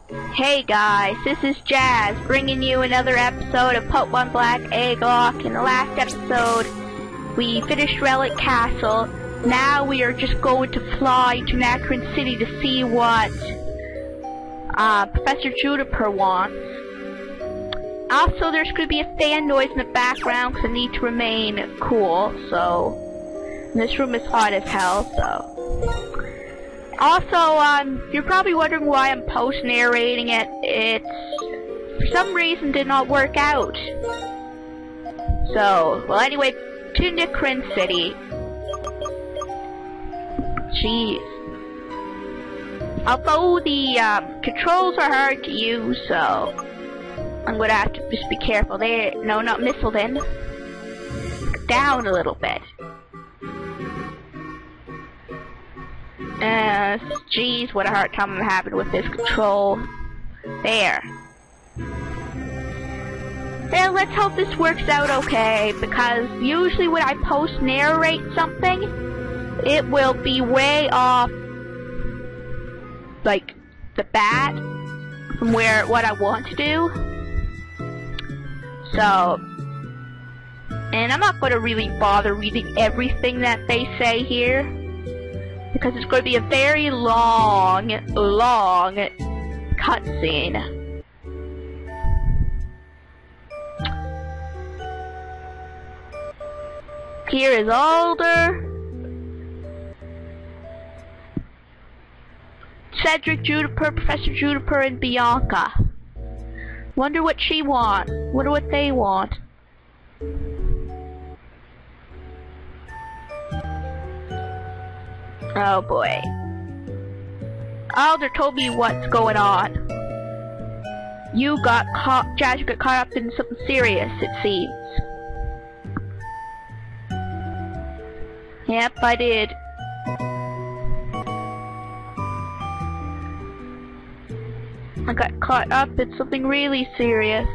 Hey guys, this is Jazz, bringing you another episode of Pokemon Black Egglocke. In the last episode, we finished Relic Castle. Now we are just going to fly to Nacron City to see what Professor Juniper wants. Also, there's going to be a fan noise in the background because I need to remain cool, so... this room is hot as hell, so... Also, you're probably wondering why I'm post-narrating it. It's, for some reason, did not work out. So, well anyway, to Nacron City. Jeez. Although the, controls are hard to use, so... I'm gonna have to just be careful there. No, not Mistleton. Down a little bit. Jeez, what a hard time I'm having with this control. There. Well, let's hope this works out okay, because usually when I post-narrate something, it will be way off, like, the bat from what I want to do. So, and I'm not going to really bother reading everything that they say here, because it's going to be a very long cutscene. Here is Alder, Cedric, Juniper, Professor Juniper, and Bianca. Wonder what she wants. Wonder what they want. Oh boy. Alder told me what's going on. Jazz got caught up in something serious, it seems. Yep, I did. I got caught up in something really serious.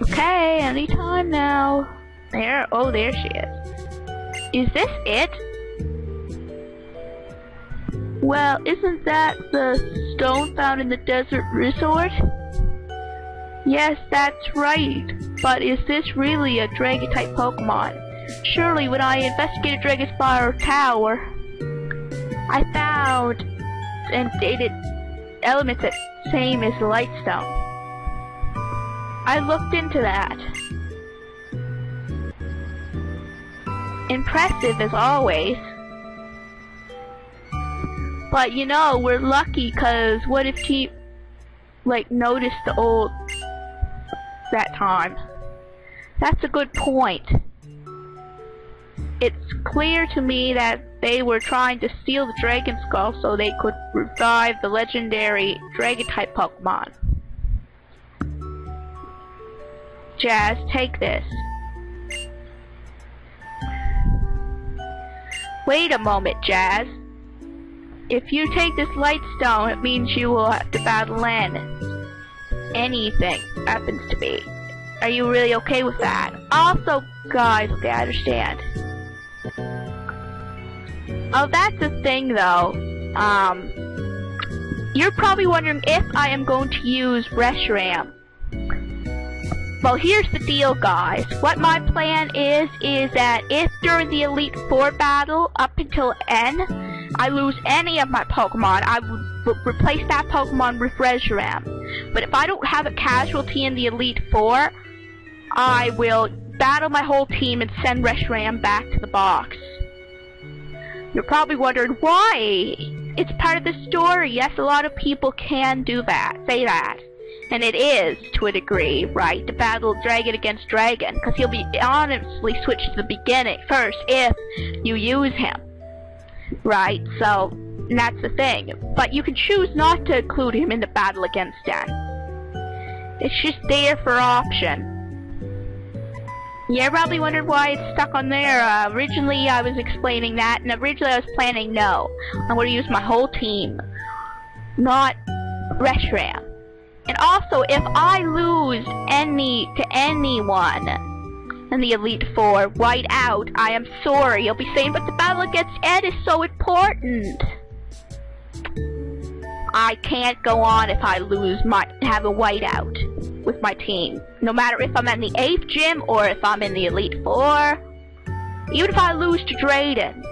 Okay, anytime now. There, oh, there she is. Is this it? Well, isn't that the stone found in the desert resort? Yes, that's right. But is this really a Dragon-type Pokemon? Surely when I investigated Dragonspire Tower, I found and dated elements that same as the Lightstone. I looked into that. Impressive as always. But you know, we're lucky cause what if he noticed the old that time? That's a good point. It's clear to me that they were trying to steal the Dragon Skull so they could revive the legendary Dragon-type Pokemon. Jazz, take this. Wait a moment, Jazz. If you take this Lightstone, it means you will have to battle anything happens to be. Are you really okay with that? Also, guys, okay, I understand. Oh, that's the thing, though. You're probably wondering if I am going to use Reshiram. Well, here's the deal, guys. What my plan is that if during the Elite Four battle, up until N, I lose any of my Pokemon, I would replace that Pokemon with Reshiram. But if I don't have a casualty in the Elite Four, I will battle my whole team and send Reshiram back to the box. You're probably wondering why. It's part of the story. Yes, a lot of people can do that, say that. And it is, to a degree, right, to battle dragon against dragon, because he'll be honestly switched to the beginning first if you use him. Right, so, and that's the thing. But you can choose not to include him in the battle against Dan. It's just there for option. Yeah, probably wondered why it's stuck on there. Originally I was explaining that, and originally I was planning no. I'm going to use my whole team, not Reshiram. And also, if I lose to anyone, in the Elite Four. White out. I am sorry. You'll be saying, but the battle against Ed is so important. I can't go on if I have a whiteout with my team. No matter if I'm in the 8th gym or if I'm in the Elite Four. Even if I lose to Drayden,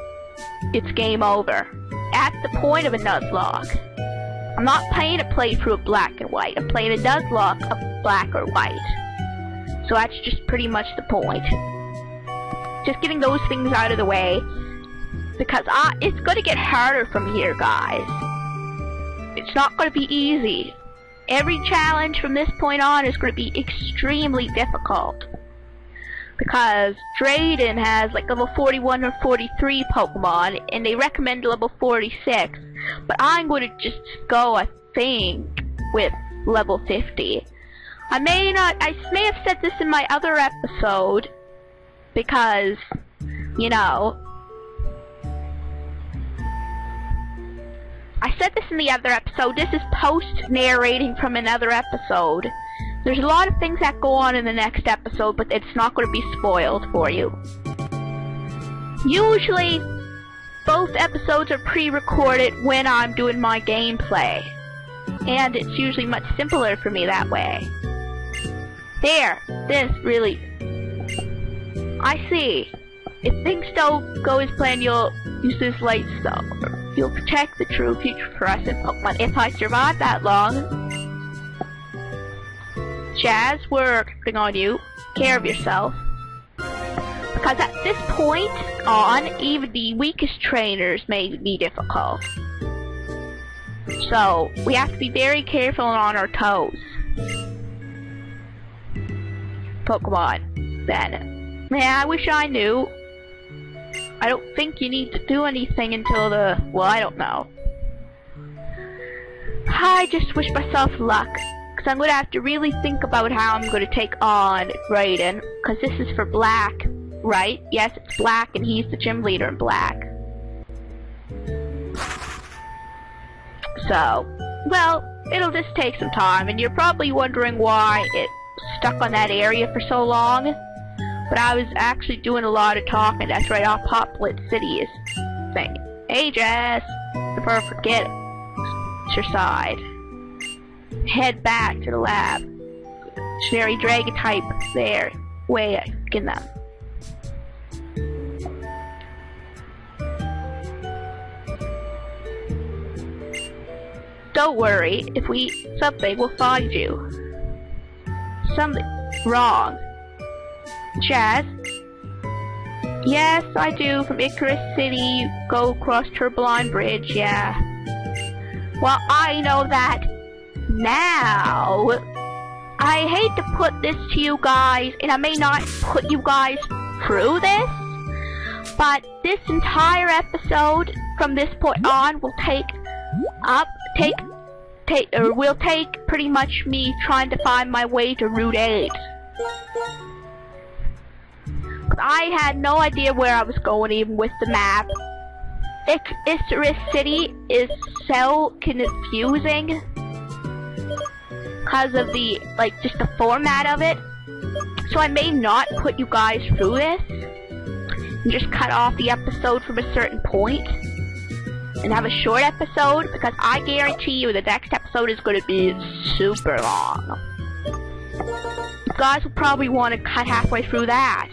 it's game over. That's the point of a Nuzlocke. I'm not playing a playthrough of black and white. I'm playing a Nuzlocke of black or white. So that's just pretty much the point. Just getting those things out of the way. Because it's going to get harder from here, guys. It's not going to be easy. Every challenge from this point on is going to be extremely difficult. Because Drayden has like level 41 or 43 Pokemon, and they recommend level 46. But I'm going to just go, I think, with level 50. I may have said this in my other episode, because, you know, I said this in the other episode. This is post-narrating from another episode. There's a lot of things that go on in the next episode, but it's not going to be spoiled for you. Usually, both episodes are pre-recorded when I'm doing my gameplay. And it's usually much simpler for me that way. There! This really... I see. If things don't go as planned, you'll use this light stone. You'll protect the true future for us in Pokemon. If I survive that long... Jazz, we're counting on you. Take care of yourself. Because at this point on, even the weakest trainers may be difficult. So, we have to be very careful and on our toes. Pokemon, then. Man, I wish I knew. I don't think you need to do anything until well, I don't know. I just wish myself luck. Because I'm going to have to really think about how I'm going to take on Drayden. Because this is for Black, right? Yes, it's Black, and he's the gym leader in Black. So, well, it'll just take some time. And you're probably wondering why it stuck on that area for so long. But I was actually doing a lot of talking. That's right, our Poplet City is saying, hey, Jess, before I forget, it's your side. Head back to the lab. Generic Dragon type there. Way I get them. Don't worry, if we eat something, we'll find you. Something wrong. Chaz? Yes, I do. From Icarus City, you go across Turboline Bridge, yeah. Well, I know that now. I hate to put this to you guys, and I may not put you guys through this, but this entire episode from this point on will take pretty much me trying to find my way to Route 8. I had no idea where I was going even with the map. Icarus City is so confusing because of the, just the format of it. So I may not put you guys through this and just cut off the episode from a certain point and have a short episode, because I guarantee you the next episode is going to be super long. You guys will probably want to cut halfway through that.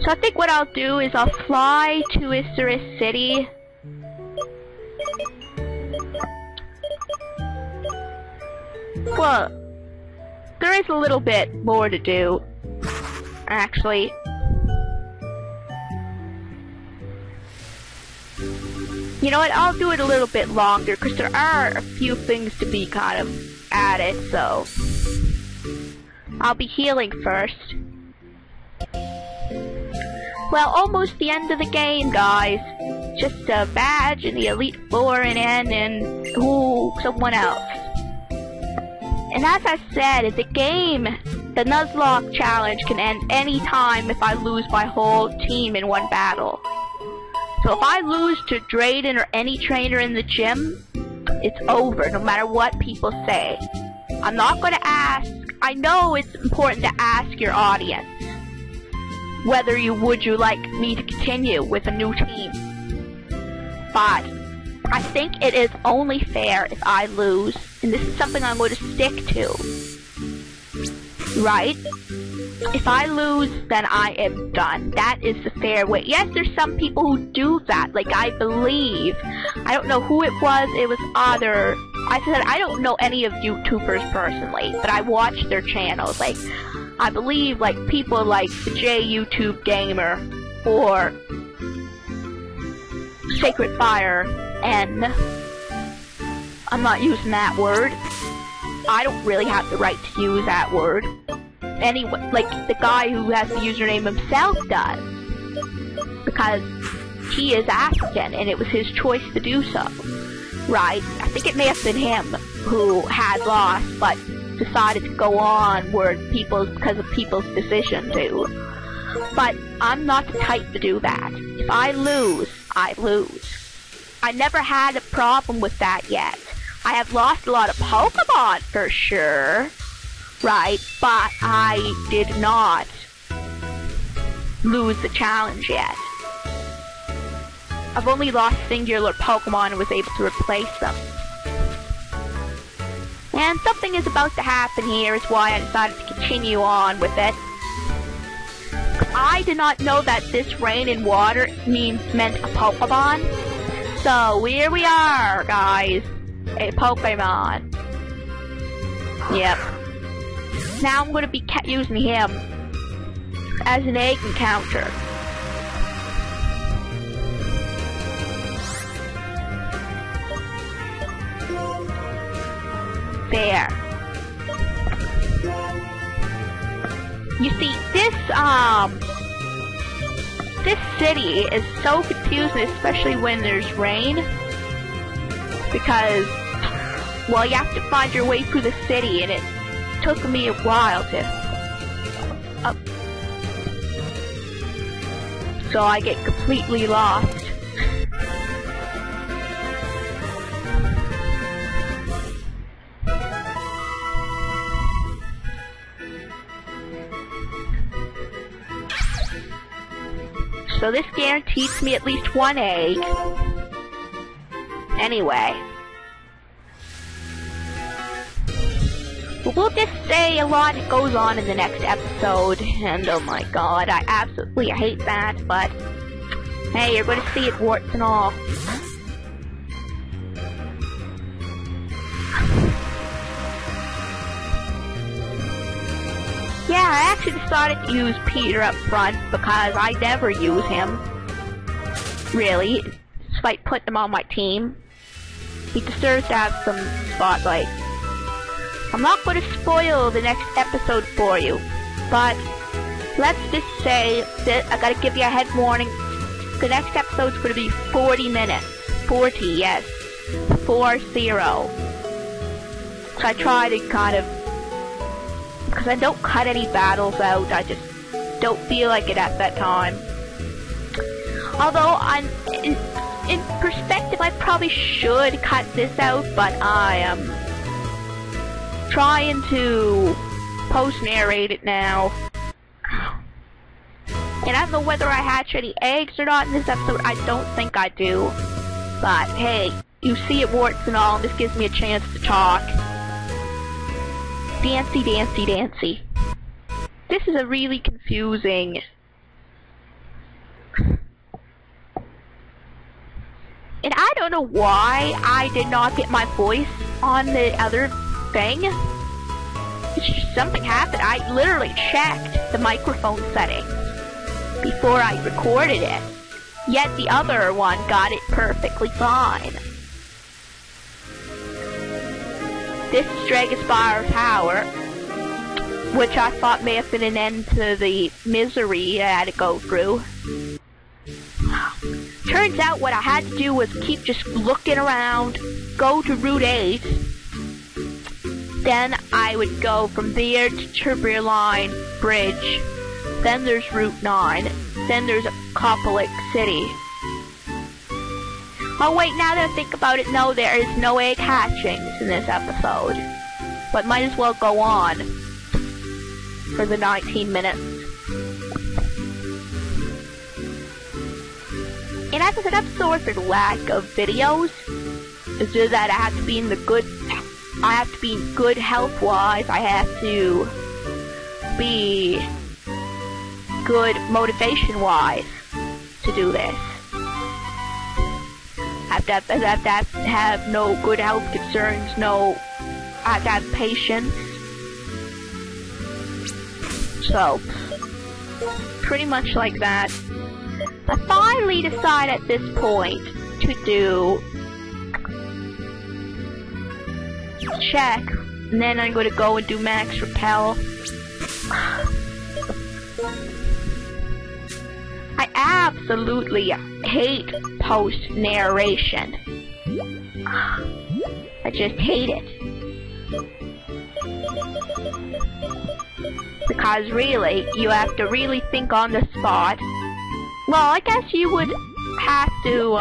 So I think what I'll do is I'll fly to Icarus City. Well, there is a little bit more to do, actually. You know what, I'll do it a little bit longer, because there are a few things to be kind of added, so... I'll be healing first. Well, almost the end of the game, guys. Just a badge and the Elite Four and someone else. And as I said, the game, the Nuzlocke challenge can end any time if I lose my whole team in one battle. So if I lose to Drayden or any trainer in the gym, it's over, no matter what people say. I'm not going to ask. I know it's important to ask your audience whether would you like me to continue with a new team. But I think it is only fair if I lose, and this is something I'm going to stick to. Right? If I lose, then I am done. That is the fair way. Yes, there's some people who do that. Like, I believe, I don't know who it was either, I said I don't know any of YouTubers personally, but I watch their channels. Like, I believe, like, people like the J YouTube Gamer, or Sacred Fire, and I'm not using that word. I don't really have the right to use that word. Anyway, like, the guy who has the username himself does. Because he is African, and it was his choice to do so. Right? I think it may have been him who had lost, but decided to go onward because of people's decision to. But I'm not the type to do that. If I lose, I lose. I never had a problem with that yet. I have lost a lot of Pokemon for sure. Right, but I did not lose the challenge yet. I've only lost singular Pokemon and was able to replace them. And something is about to happen here is why I decided to continue on with it. I did not know that this rain and water meant a Pokemon. So here we are, guys. A Pokemon. Yep. Now I'm going to be using him as an egg encounter. There. You see, this city is so confusing, especially when there's rain, because, well, you have to find your way through the city, and it took me a while to, so I get completely lost. So this guarantees me at least one egg. Anyway. We'll just say a lot goes on in the next episode, and oh my god, I absolutely hate that, but hey, you're going to see it, warts and all. Yeah, I actually decided to use Peter up front because I never use him. Really, despite putting him on my team. He deserves to have some spotlight. I'm not going to spoil the next episode for you, but let's just say that I gotta give you a head warning. The next episode's going to be 40 minutes. 40, yes. 40. So I try to kind of, because I don't cut any battles out, I just don't feel like it at that time. Although, in perspective, I probably should cut this out, but I am trying to post-narrate it now. And I don't know whether I hatch any eggs or not in this episode. I don't think I do. But, hey, you see it, warts and all, and this gives me a chance to talk. Dancy, dancy, dancy. This is a really confusing... And I don't know why I did not get my voice on the other thing. It's just something happened. I literally checked the microphone settings before I recorded it. Yet the other one got it perfectly fine. This is Dragonspire Tower, which I thought may have been an end to the misery I had to go through. Turns out what I had to do was keep just looking around, go to Route 8, then I would go from there to Turbine Line Bridge, then there's Route 9, then there's Egglocke City. Oh wait, now that I think about it, no, there is no egg hatchings in this episode. But might as well go on to for the 19 minutes. And as I said, I'm sorry for the lack of videos. It's just that I have to be in good health-wise. I have to be good motivation-wise to do this. I have to have no good health concerns, I have to have patience. So, pretty much like that. I finally decide at this point to do check, and then I'm going to go and do max repel. I absolutely hate post-narration. I just hate it. Because really, you have to really think on the spot. Well, I guess you would have to,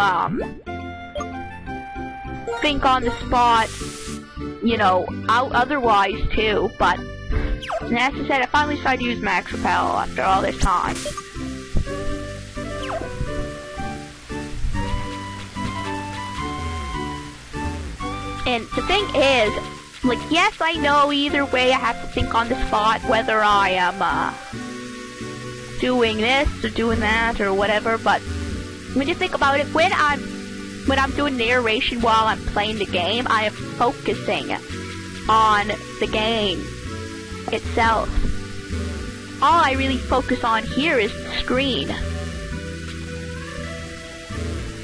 think on the spot, you know, otherwise too, but as I said, I finally decided to use max repel after all this time. And the thing is, like, yes, I know either way I have to think on the spot whether I am, doing this or doing that or whatever, but when you think about it, when I'm doing narration while I'm playing the game, I am focusing on the game itself. All I really focus on here is the screen.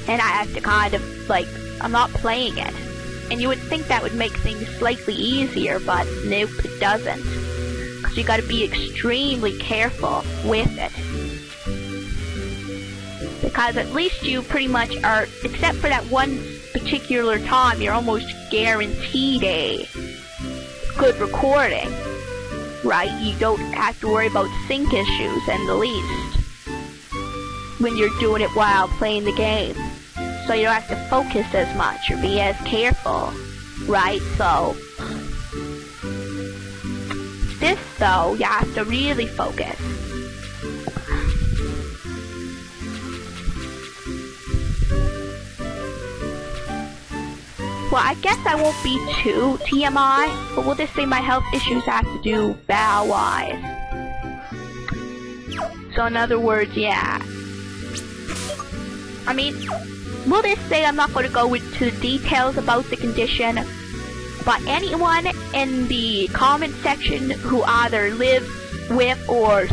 And I have to kind of, like, I'm not playing it. And you would think that would make things slightly easier, but nope, it doesn't. Because you gotta be extremely careful with it. Because at least you pretty much are, except for that one particular time, you're almost guaranteed a good recording. Right? You don't have to worry about sync issues in the least when you're doing it while playing the game. So you don't have to focus as much or be as careful, right? So, this though, you have to really focus. Well, I guess I won't be too TMI, but we'll just say my health issues have to do bow-wise. So in other words, yeah. I mean, we'll just say I'm not going to go into the details about the condition, but anyone in the comment section who either lives with or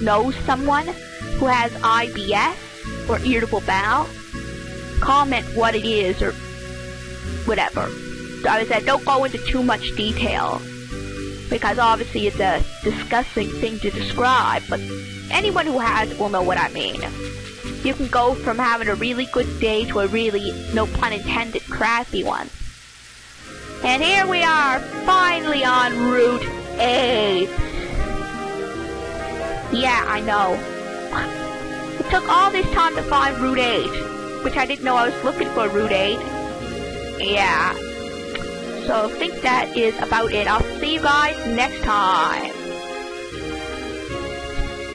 knows someone who has IBS or irritable bowel, comment what it is or whatever. So I said, don't go into too much detail, because obviously it's a disgusting thing to describe, but anyone who has it will know what I mean. You can go from having a really good day to a really, no pun intended, crappy one. And here we are, finally on Route 8. Yeah, I know. It took all this time to find Route 8, which I didn't know I was looking for Route 8. Yeah. So I think that is about it. I'll see you guys next time.